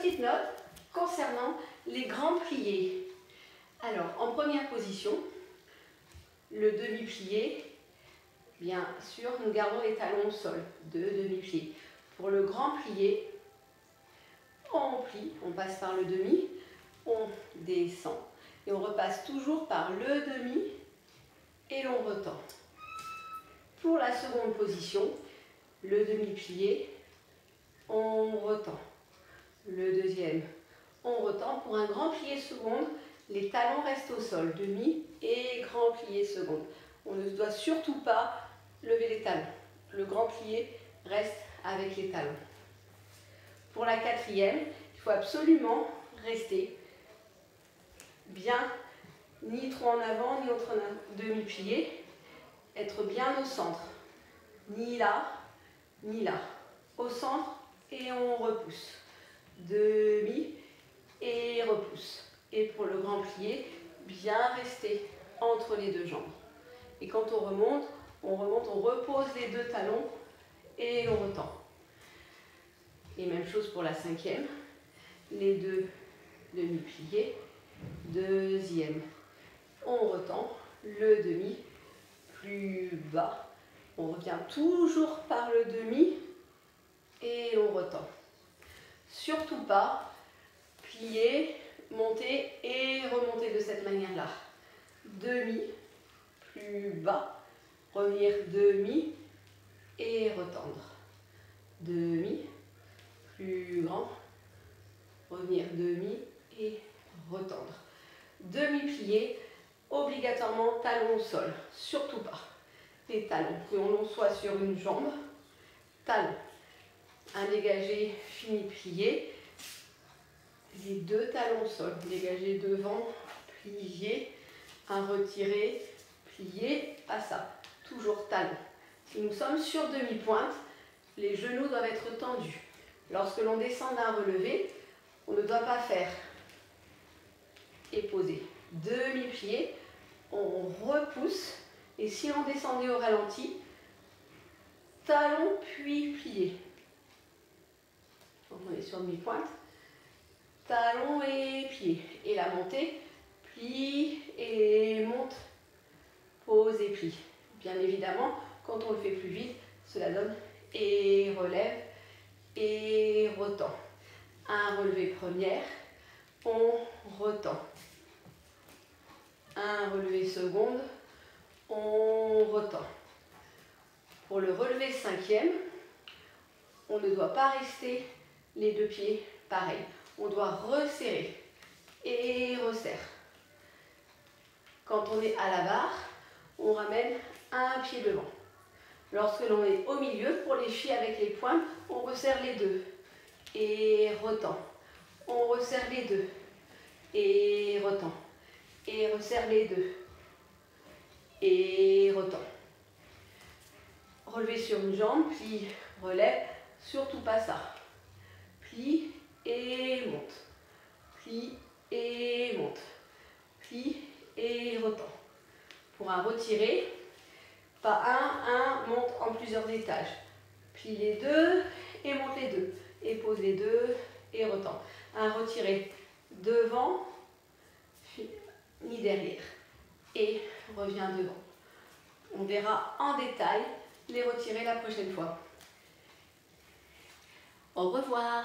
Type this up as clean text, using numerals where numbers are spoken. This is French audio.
petite note concernant les grands pliés. Alors, en première position, le demi-plié, bien sûr, nous gardons les talons au sol, deux demi-pliés. Pour le grand plié, on plie, on passe par le demi, on descend et on repasse toujours par le demi et l'on retend. Pour la seconde position, le demi-plié, on retend. Le deuxième, on retend. Pour un grand plié seconde, les talons restent au sol, demi et grand plié seconde. On ne doit surtout pas lever les talons. Le grand plié reste avec les talons. Pour la quatrième, il faut absolument rester bien, ni trop en avant, ni autre demi-plié, être bien au centre, ni là, ni là, au centre et on repousse, demi et repousse. Et pour le grand plié, bien rester entre les deux jambes. Et quand on remonte, on repose les deux talons et on retend. Et même chose pour la cinquième, les deux demi-pliés, deuxième, on retend, le demi, plus bas, on revient toujours par le demi et on retend. Surtout pas plier, monter et remonter de cette manière-là. Demi, plus bas, revenir demi et retendre. Demi, plus grand, revenir demi et retendre. Demi-plié, obligatoirement talon au sol, surtout pas. Les talons, que l'on soit sur une jambe, talon, un dégagé fini plié, les deux talons au sol, dégagé devant, plié, un retiré, plié, à ça, toujours talon. Si nous sommes sur demi-pointe, les genoux doivent être tendus. Lorsque l'on descend d'un relevé, on ne doit pas faire et poser demi-pied, on repousse et si on descendait au ralenti, talon puis plié. Donc on est sur demi-pointe, talon et pied. Et la montée, plie et monte, pose et plie. Bien évidemment, quand on le fait plus vite, cela donne et relève et retend. Un relevé première, on retend. Un relevé seconde, on retend. Pour le relevé cinquième, on ne doit pas rester les deux pieds pareils. On doit resserrer et resserre. Quand on est à la barre, on ramène un pied devant. Lorsque l'on est au milieu, pour les filles avec les pointes, on resserre les deux et retend. On resserre les deux et retend. Et resserre les deux et retend. Relever sur une jambe, plie, relève, surtout pas ça. Plie et monte. Plie et monte. Plie et retend. Pour un retiré, pas un, monte en plusieurs étages. Plie les deux et monte les deux. Et pose les deux et retend. Un retiré devant, ni derrière. Et revient devant. On verra en détail les retirer la prochaine fois. Au revoir.